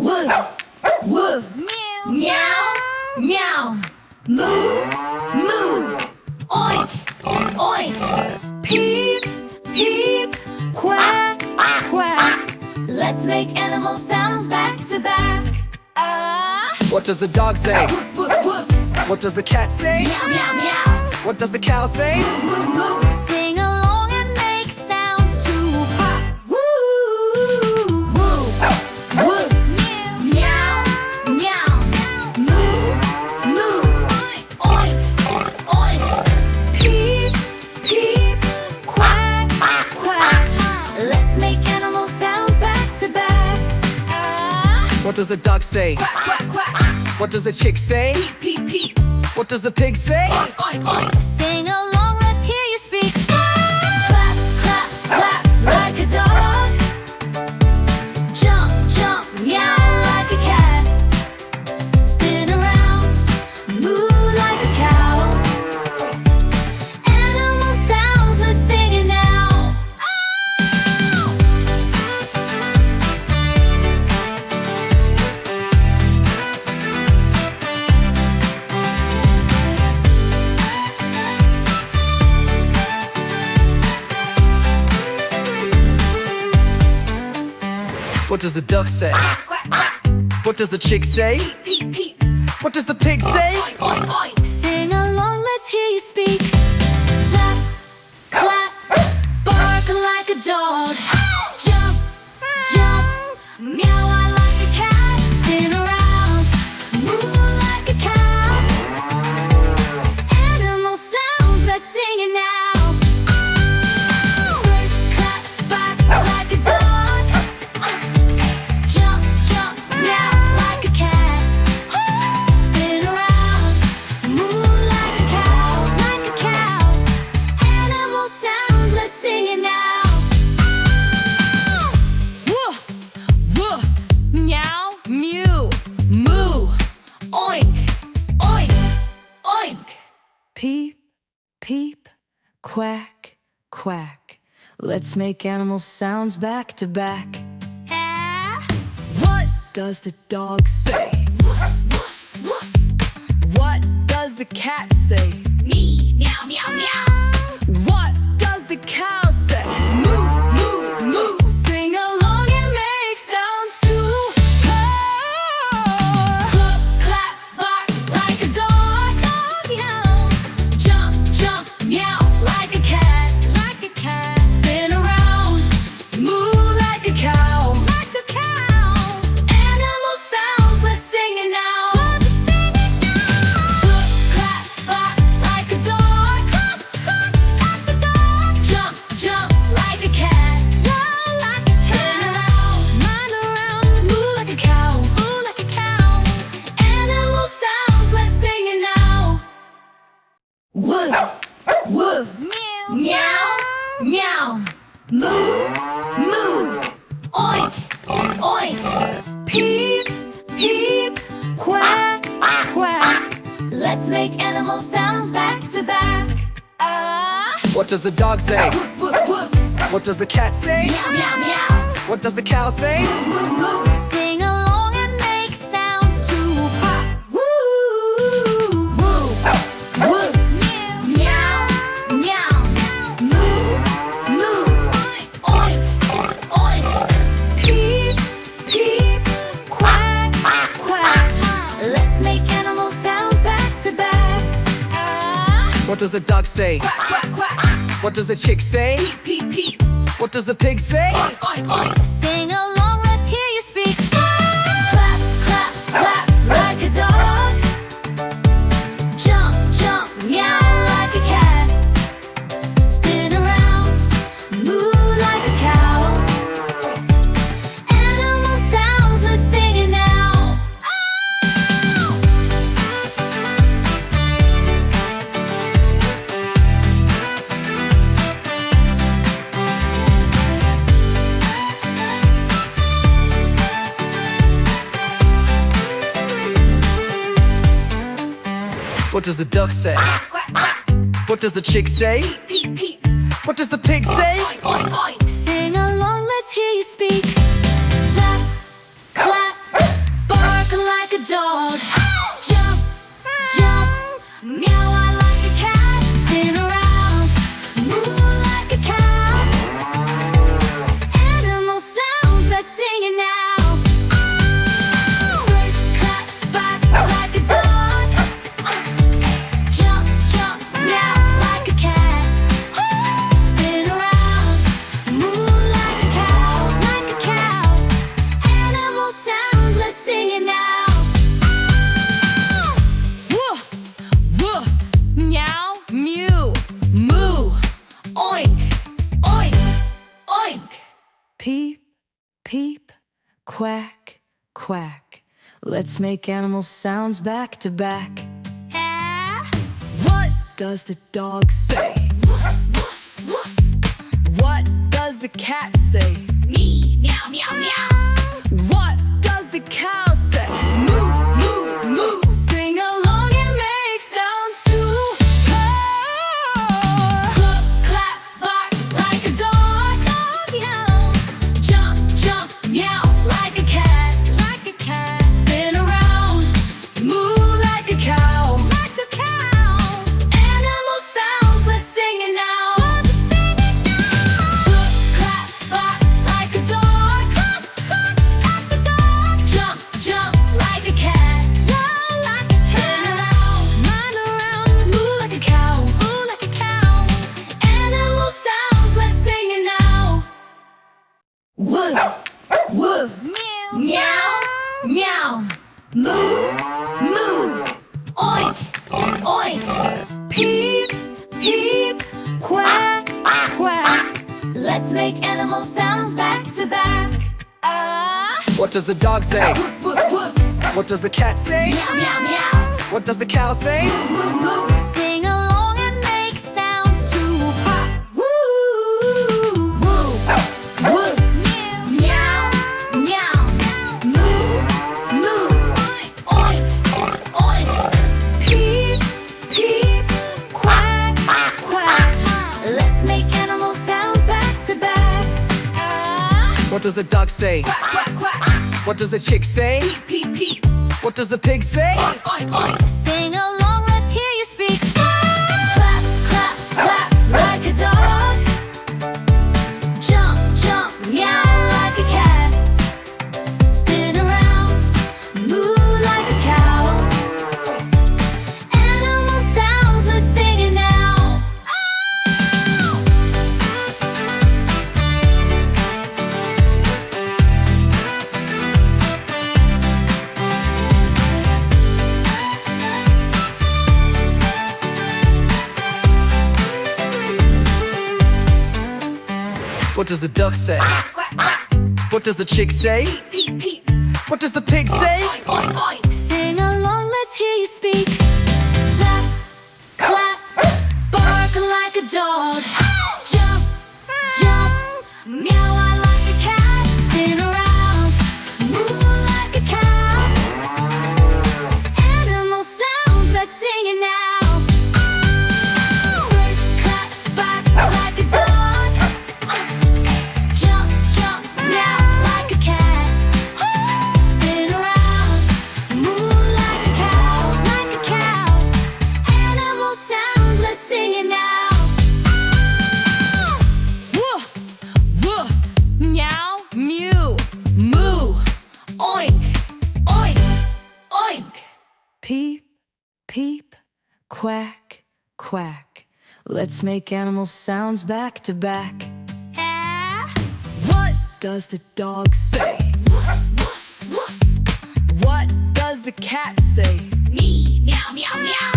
Woo, woo, meow, meow, moo, moo, oink, oink, peep, peep, quack, quack. Let's make animal sounds back to back. What does the dog say? Woof, woof, woof. What does the cat say? Meow, meow, meow. What does the cow say? Moo, moo, moo. Sing along and make sounds too. Ha. Woo, woo, woo. Meow, meow, moo, moo, oink, oink, peep, peep, quack, quack. Let's make animal sounds back to back. What does the duck say? Quack, quack, quack. What does the chick say? Peep, peep, peep. What does the pig say? Oink, oink, oink. Sing along, let's hear you speak. Clap, clap, clap like a dog. Jump, jump, meow like a cat. Spin around, moo like a cow. Animal sounds, let's sing it now. What does the duck say? Quack, quack, quack. What does the chick say? Peep, peep. What does the pig say? Oink, oink, oink. Sing along, let's hear you speak. Clap, clap, bark like a dog. Jump, jump, meow like a cat. Spin around, moo like a cow. Animal sounds, let's sing it now. First clap back like a dog. Jump, jump, meow like a cat. Spin around, moo like a cow, like a cow. Animal sounds, let's sing it now. Woof, woof, meow, mew, moo, oink, oink, oink. Peep, peep, quack, quack. Let's make animal sounds back to back. What does the dog say? What does the cat say? Me, meow, meow, meow. What does the cow say? Moo, moo, moo. Sing along and make sounds too. Cluck, clap, bark like a dog. Meow. Jump, jump, meow like a cat. Like a cat. Spin around, moo like a cow. Like a cow. Animal sounds, let's sing it now. Let's sing it now. Cluck, clap, bark like a dog. Cluck, cluck, like a dog. Jump, jump like a cat. Low like a cat. Spin around, mind around, moo like a cow. Moo like a cow. Animal sounds, let's sing it now. Woo, woo, meow, meow, moo, moo, oink, oink, peep, peep, quack, quack. Let's make animal sounds back to back. What does the dog say? Woof, woof, woof, What does the cat say? meow, meow, meow, What does the cow say? moo, moo. Sing along and make sounds too. Ha. Woo, woo, woo, meow, meow, moo, moo, oink, oink, peep, peep, quack, quack. Let's make animal sounds back to back. What does the duck say? Quack, quack, quack. What does the chick say? Peep, peep, What does the pig say? oink, oink, oink. Sing along, let's hear you speak. Clap, clap, clap like a dog. Jump, jump, meow like a cat. Spin around, moo like a cow. Animal sounds, let's sing it now. What does the duck say? Quack, quack, What does the chick say? peep, peep, What does the pig say? oink, oink, oink. Sing along, let's hear you speak. Clap, clap, dog. Jump, jump, meow like a cat. Spin around, move like a cow. Animal sounds that's singing now. Foot clap back like a dog. Jump, jump, meow like a cat. Spin around, move like a cow, like a cow. Animal sounds, let's sing it now. Woof, woof, meow, mew, moo, oink, oink, oink. Peep, peep, quack, quack. Let's make animal sounds back to back. What does the dog say? What does the cat say? Me, meow, meow, meow. What does the cow say? Moo, moo, moo. Sing along and make sounds too. Cluck, clap, bark like a dog. Dog, meow. Jump, jump, meow like a cat. Like a cat. Spin around, moo like a cow. Like a cow. Animal sounds, let's sing it now. Cluck, clap, bark like a dog. Cluck, cluck, like a dog. Jump, jump like a cat. Low like a cat. Run around, moo like a cow. Moo like a cow. Animal sounds, let's sing it now. Woof, woof, meow, meow, moo, moo, oink, oink, peep, peep, quack, quack. Let's make animal sounds back to back. What does the dog say? Woof, woof, What does the cat say? meow, meow, meow, What does the cow say? moo, moo. Sing along and make sounds too. Woo, woo, woof, meow, meow, moo, moo, oink, oink, peep, peep, quack, quack. Let's make animal sounds back to back. What does the duck say? Quack, quack, quack. What does the chick say? Peep, peep, peep. What does the pig say? Oink, oink, oink. Sing along, let's hear you speak. Clap, clap, clap like a dog. Jump, jump, meow like a cat. Spin around, moo like a cow. Animal sounds, let's sing it now. What does the duck say? Quack, quack, What does the chick say? peep, peep. What does the pig say? Oink, oink, oink. Sing along, let's hear you speak. Clap, clap, bark like a dog. Jump, jump, meow like a cat. Spin around, moo like a cow. Animal sounds, let's sing it now. Foot clap, bark like a dog. Jump, jump, meow like a cat. Spin around, moo like a cow, like a cow. Animal sounds, let's sing it now. Woof, woof, meow, mew, moo, oink, oink, oink. Peep, peep, quack, quack. Let's make animal sounds back to back. What does the dog say? What does the cat say? Me, meow, meow, meow.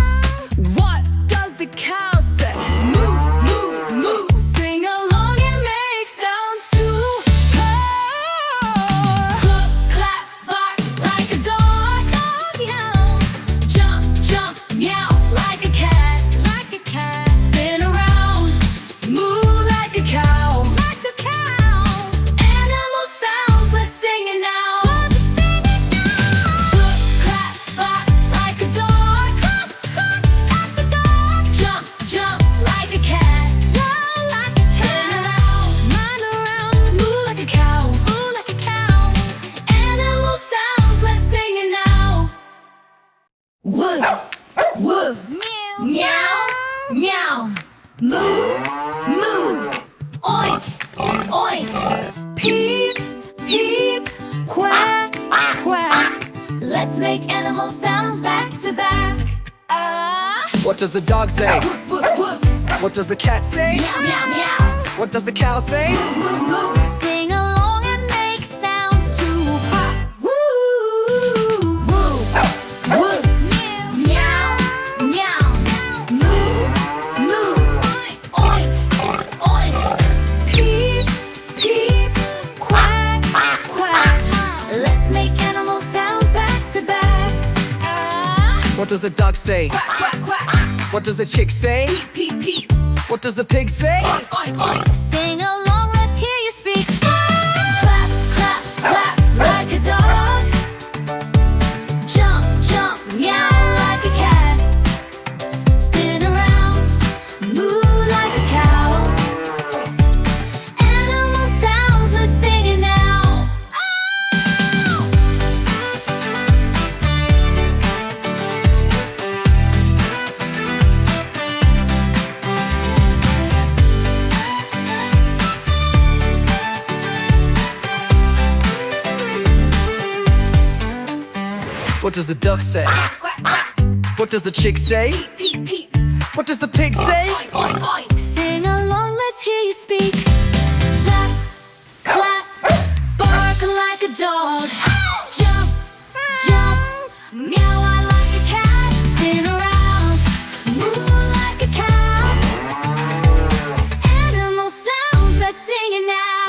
What does the cow say? Moo, moo, moo. Sing along and make sounds too. Cluck, clap, bark like a dog. Dog, meow. Jump, jump, meow like a cat. Like a cat. Spin around, moo like a cow. Like a cow. Animal sounds, let's sing it now. Cluck, clap, bark like a dog. Cluck, moo, moo, oink, oink, peep, peep, quack, quack. Let's make animal sounds back to back. What does the dog say? Woof, woof, woof. What does the cat say? Meow, meow, meow. What does the cow say? Moo, moo. Sing along and make sounds too. Ha. Woo, woo, woof. Meow, meow. Moo, moo. Oink, oink. Peep, peep. Quack, quack. Let's make animal sounds back to back. What does the duck say? Quack, quack, quack. What does the chick say? Peep, peep. What does the pig say? Oink, oink, oink. Sing along, let's hear you speak. Clap, clap, clap like a dog. Jump, jump, meow like a cat. Spin around, moo like a cow. Animal sounds, let's sing it now. What does the duck say? Quack, quack, quack. What does the chick say? Peep, peep. What does the pig say? Oink, oink, oink. Sing along, let's hear you speak. Clap, clap, bark like a dog. Jump, jump, meow like a cat. Spin around, moo like a cow. Animal sounds, let's sing it now.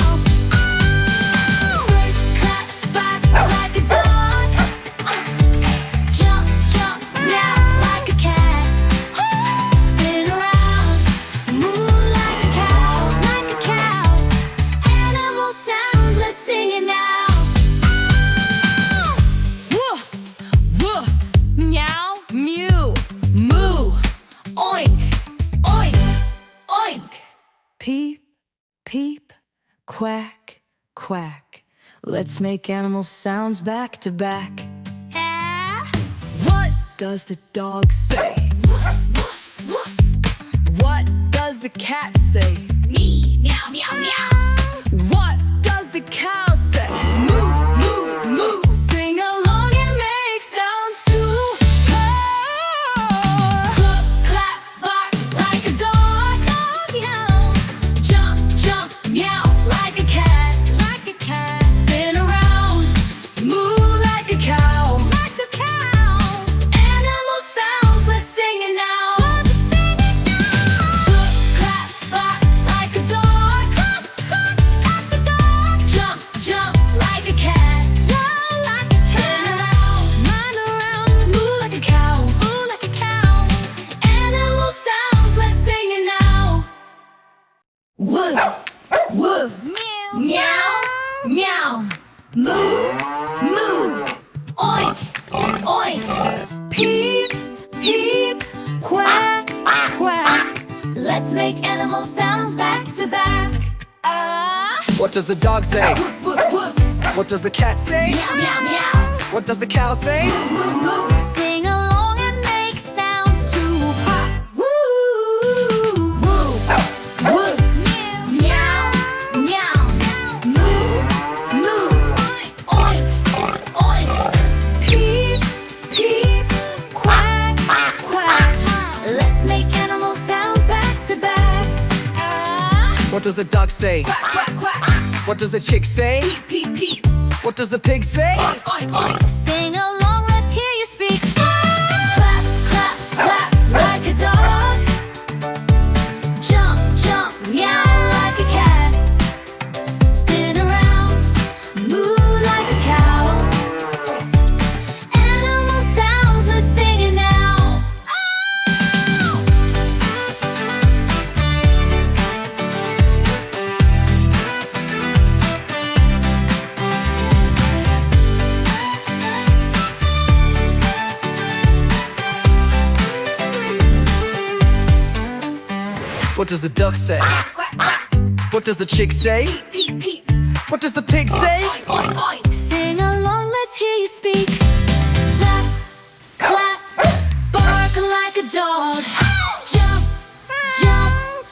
First clap back like a dog. Jump, jump, meow like a cat. Spin around, moo like a cow, Animal sounds, let's sing it now. Woof, woof, meow, mew, moo, oink, oink, oink. Peep, peep, quack, quack. Let's make animal sounds back to back. What does the dog say? What does the cat say? Me, meow, meow, meow. What does the cow say? Moo, moo, moo. Sing along and make sounds too. Clap, clap, bark like a dog. Meow. Jump, jump, meow like a cat, Spin around, moo like a cow, Animal sounds, let's sing it now. Flip, clap, bark like a dog. Jump, jump like a cat, Spin around, moo like a cow, Animal sounds, let's sing it now. Woof, woof, meow, meow, moo, moo, oink, oink, peep, peep, quack, quack. Let's make animal sounds back to back. What does the dog say? Woof, woof, woof, What does the cat say? meow, meow, meow, What does the cow say? moo, moo. Sing along and make sounds too. Ha. Woo, woo, woof, meow, meow, moo, moo, oink, oink, peep, peep, quack, quack. Let's make animal sounds back to back. What does the duck say? Quack, quack, quack. What does the chick say? Peep, peep, What does the pig say? oink, oink, oink. Sing along, let's hear you speak. Clap, clap, clap like a dog. Jump, jump, meow like a cat. Spin around, moo like a cow. Animal sounds, let's sing it now. What does the duck say? Quack, quack, What does the chick say? peep, peep, What does the pig say? oink, oink, oink. Sing along, let's hear you speak. Clap, clap, bark like a dog. Jump, jump,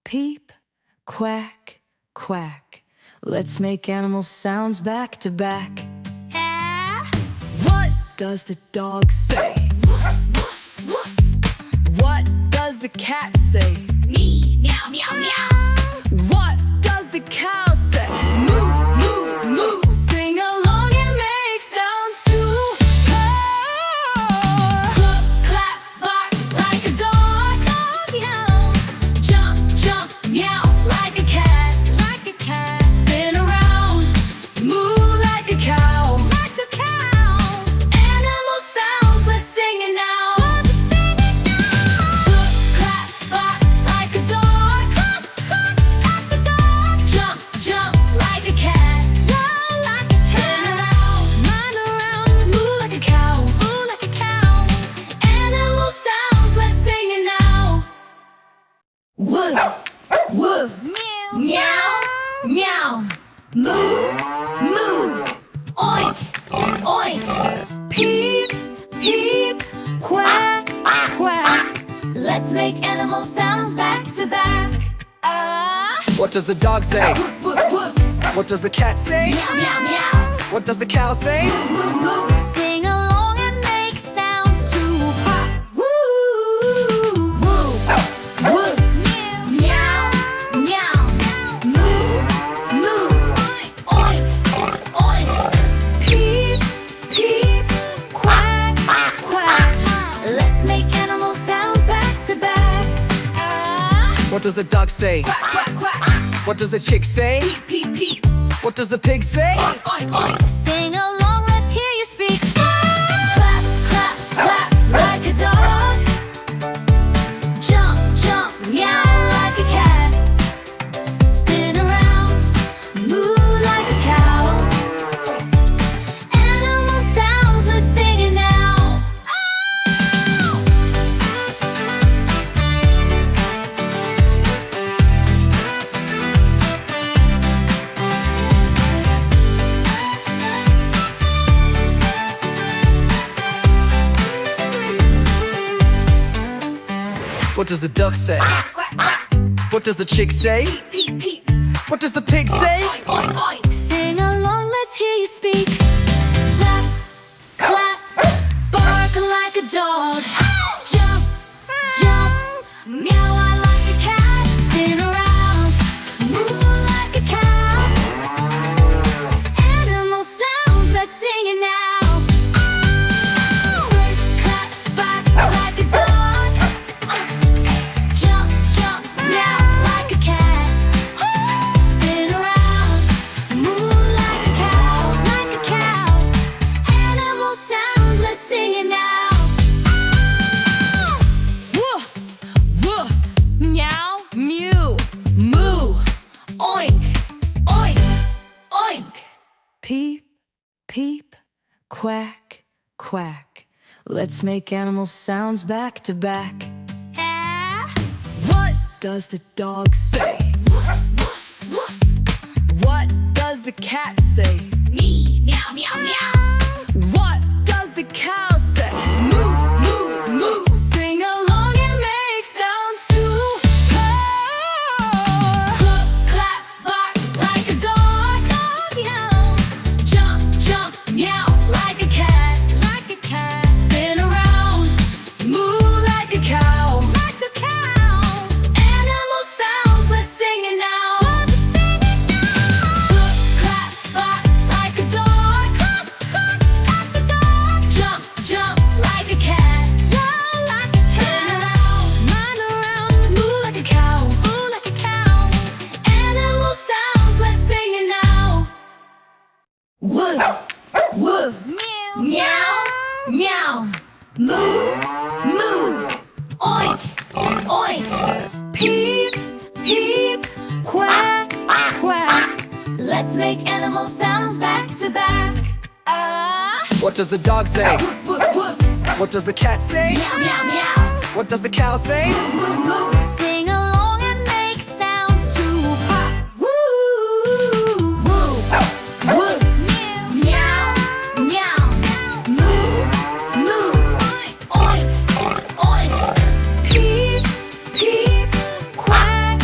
peep, quack, quack. Let's make animal sounds back to back. What does the dog say? What does the cat say? Me, meow, meow, meow. What does the cow say? Moo, moo, moo. Sing along and make sounds too. Cluck, clap, bark like a dog, dog, meow. Jump, jump, meow like a cat, like a cat. Spin around, moo like a cow, like a cow. Animal sounds, let's sing it now. Meow, meow, moo, moo, oink, oink, peep, peep, quack, quack. Let's make animal sounds back to back. What does the dog say? Woof, woof, woof. What does the cat say? Meow, meow, meow. What does the cow say? Moo, moo. Sing along and make sounds too. Woo, woo, woof. Meow, meow, moo, moo, oink, oink, peep, peep, quack, quack. Let's make animal sounds back to back. What does the duck say? Quack, quack, quack. What does the chick say? Peep, peep, peep. What does the pig say? Oink, oink, oink. Sing along, let's hear you speak. Clap, clap, clap like a dog. Jump, jump, meow like a cat. Spin around, moo like a cow. Animal sounds, let's sing it now. What does the duck say? Quack, quack, quack. What does the chick say? Peep, peep. What does the pig say? Oink, oink, oink. Sing along, let's hear you speak. Clap, clap, bark like a dog. Jump, jump, meow like a cat. Spin around, moo like a cow. Animal sounds, let's sing it now. Flirt, clap, bark like a dog. Jump, jump, meow like a cat. Spin around, moo like a cow, like a cow. Animal sounds, let's sing it now. Woof, woof, meow, mew, moo, oink, oink, oink. Peep, peep, quack, quack. Let's make animal sounds back to back. What does the dog say? What does the cat say? Me, meow, meow, meow. What does the cow say? Moo, moo, moo. Sing along and make sounds too. Cluck, clap, bark like a dog, dog, meow. Jump, jump, meow like a cat, like a cat. Spin around, moo like a cow, like a cow. Animal sounds, let's sing it now. Cluck, clap, bark like a dog, cluck, cluck, like a dog. Jump, jump like a cat, meow like a cat. Turn around, mind around, moo like a cow, moo like a cow. Animal sounds, let's sing it now. Woof, woof, meow, meow, moo, moo, oink, oink, peep, peep, quack, quack. Let's make animal sounds back to back. What does the dog say? Woof, woof, woof. What does the cat say? Meow, meow, meow. What does the cow say? Moo, moo. Sing along and make sounds too. Woo, woo, woof, meow, meow, moo, moo, oink, oink, peep, peep, quack,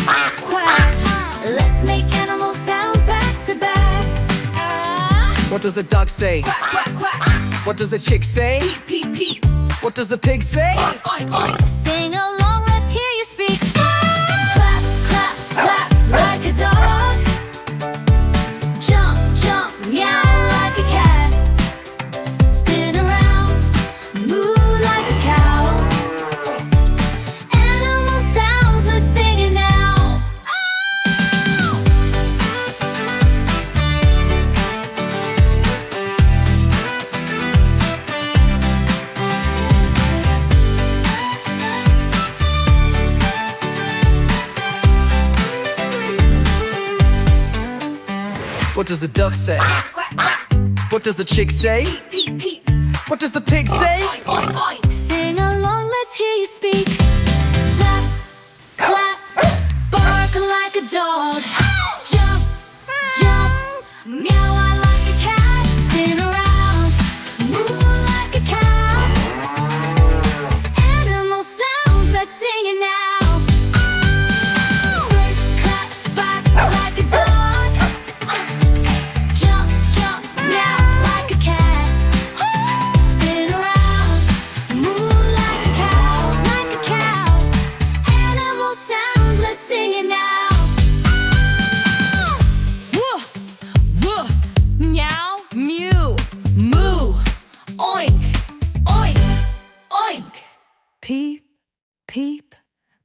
What does the dog say? Quack, quack, quack. What does the chick say? Peep, peep, peep. What does the pig say? Oink, oink, oink. Sing along, let's hear you speak. Clap, clap, clap like a dog. Jump, jump, meow like a cat. Spin around, moo like a cow. Animal sounds, let's sing it now. Oh! What does the duck say? Quack, quack, quack. What does the chick say? Peep, peep. What does the pig say? Oink, oink, oink. Sing along, let's hear you speak. Clap, clap, bark like a dog. Jump, jump, meow like a cat. Spin around, moo like a cow. Animal sounds, let's sing it now. Flirt, clap, bark like a dog. Jump, jump, meow like a cat. Spin around, moo like a cow, Animal sounds, let's sing it now. Woof, woof, meow, mew, moo, oink, oink, oink. Peep, peep,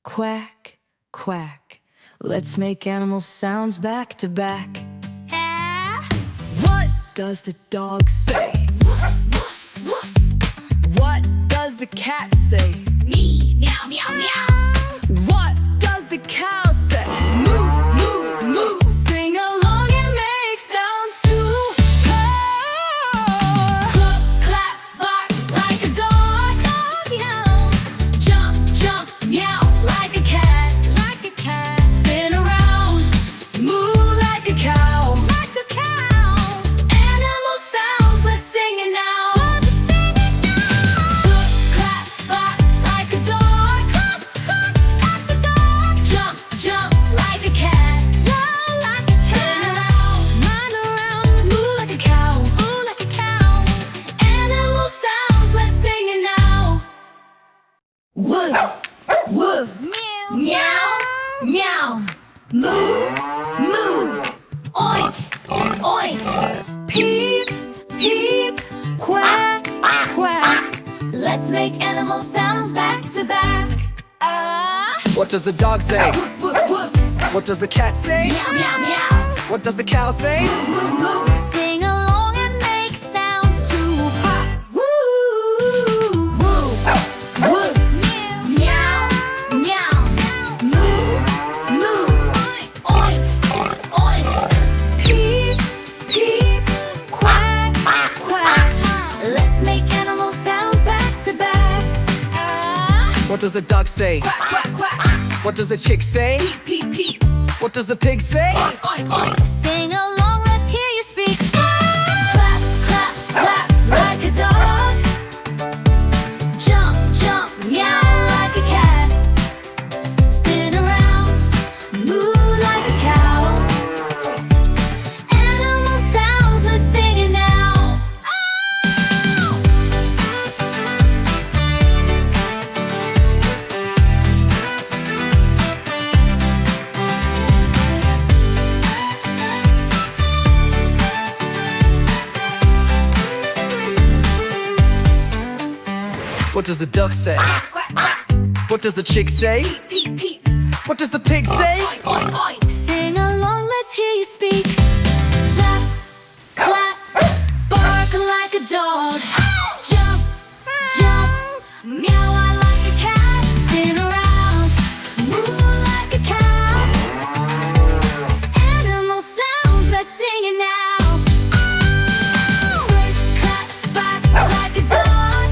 quack, quack. Let's make animal sounds back to back. What does the dog say? What does the cat say? Me, meow, meow, meow. What does the cow say? Moo, moo, moo. Sing along and make sounds too. Cluck, clap, bark like a dog. Meow. Jump, jump, meow like a cat, Spin around, moo like a cow, Animal sounds, let's sing it now. Cluck, clap, bark like a dog. Jump, jump like a cat, Spin around, moo like a cow, Animal sounds, let's sing it now. Woof, woof, meow, meow, moo, moo, oink, oink, peep, peep, quack, quack. Let's make animal sounds back to back. What does the dog say? Woof, woof, woof, What does the cat say? meow, meow, meow, What does the cow say? moo, moo. Sing along and make sounds too. Woo, woo, woof, meow, meow, moo, moo, oink, oink, peep, peep, quack, quack. Let's make animal sounds back to back. What does the dog say? Quack, quack, quack. What does the chick say? Peep, peep, What does the pig say? oink, oink, oink. Sing along, let's hear you speak. Clap, clap, clap like a dog. Jump, jump, meow like a cat. Spin around, moo like a cow. Animal sounds, let's sing it now. What does the duck say? Quack, quack, What does the chick say? peep, peep, What does the pig say? oink, oink, oink. Sing along, let's hear you speak. Clap, clap, bark like a dog. Jump, jump, meow like a cat. Spin around, moo like a cow. Animal sounds, let's sing it now. Flirt, clap, bark like a dog.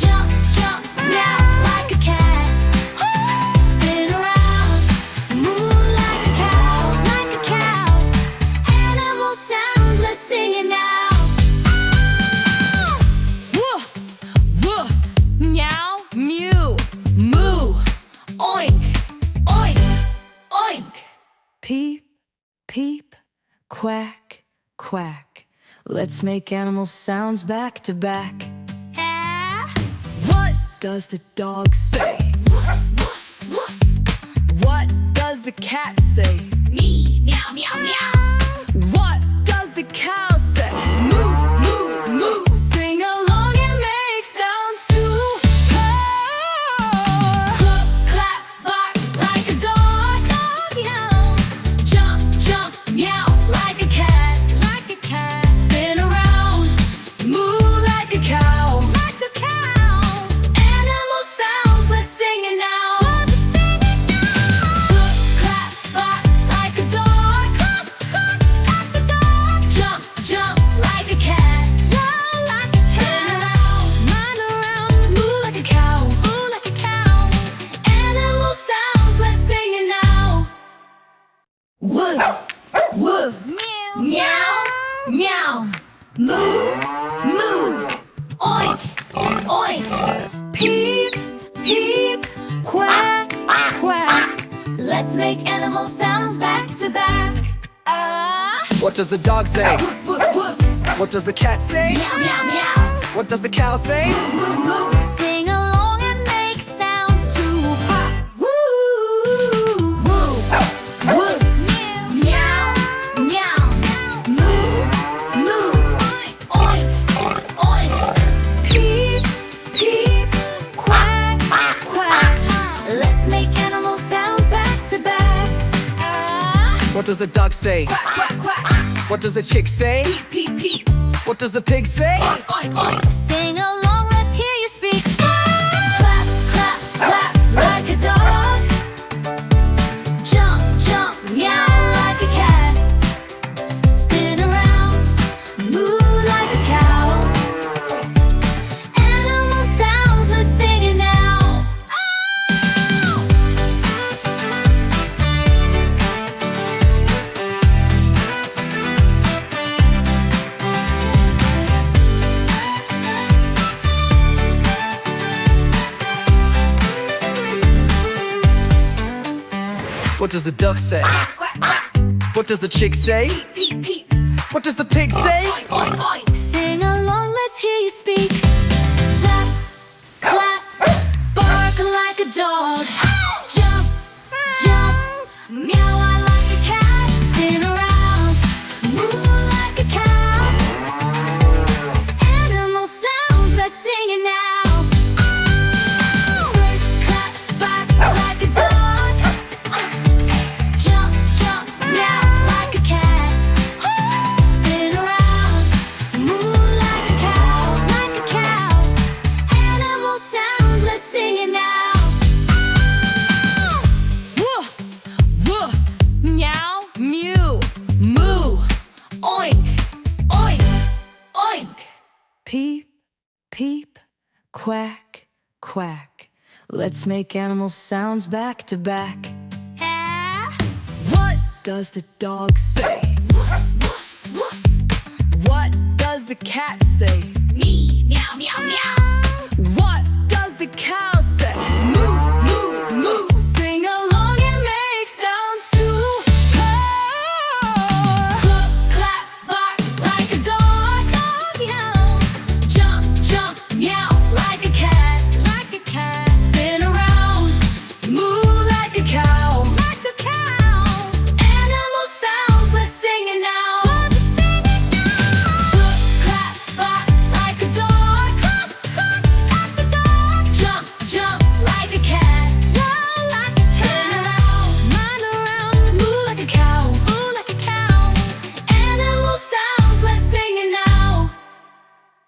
Jump, jump, meow like a cat. Spin around, moo like a cow, Animal sounds, let's sing it now. Woof, woof, meow, mew, moo, oink, oink, oink. Peep, peep, quack, quack. Let's make animal sounds back to back. What does the dog say? What does the cat say? Me, meow, meow, meow. What does the cow say? Moo, moo, moo. Sing along and make sounds too. Cluck, clap, bark like a dog. Dog, meow. Jump, jump, meow like a cat. Like a cat. Spin around, moo like a cow. Like a cow. Animal sounds, let's sing it now. Let's sing it now. Cluck, clap, bark like a dog. Cluck, cluck, like a dog. Jump, jump like a cat. Low like a cat. Run around, moo like a cow. Moo like a cow. Animal sounds, let's sing it now. Woof, woof, meow, meow, moo, moo, oink, oink, peep, peep, quack, quack. Let's make animal sounds back to back. What does the dog say? Woof, woof, woof, What does the cat say? meow, meow, meow, What does the cow say? moo, moo. Sing along and make sounds too. Woo, woo, woof, meow, meow, moo, moo, oink, oink, peep, peep, quack, quack. Let's make animal sounds back to back. What does the duck say? Quack, quack, quack, What does the chick say? peep, peep, peep, What does the pig say? oink, oink, oink. Sing along, let's hear you speak. Clap, clap, clap like a dog. Jump, jump, meow like a cat. Spin around, moo like a cow. Animal sounds, let's sing it now. What does the duck say? Quack, quack, What does the chick say? peep, peep, What does the pig say? oink, oink, oink. Sing along, let's hear you speak. Clap, clap, bark like a dog. Jump, jump, meow like a cat. Spin around, moo like a cow. Animal sounds, let's sing it now. First clap, bark like a dog. Jump, jump, meow like a cat. Spin around, moo like a cow, like a cow. Animal sounds, let's sing it now. Woof, woof, meow, mew, moo, oink, oink, oink. Peep, peep, quack, quack. Let's make animal sounds back to back. What does the dog say? What does the cat say? Me, meow, meow, meow. What does the cow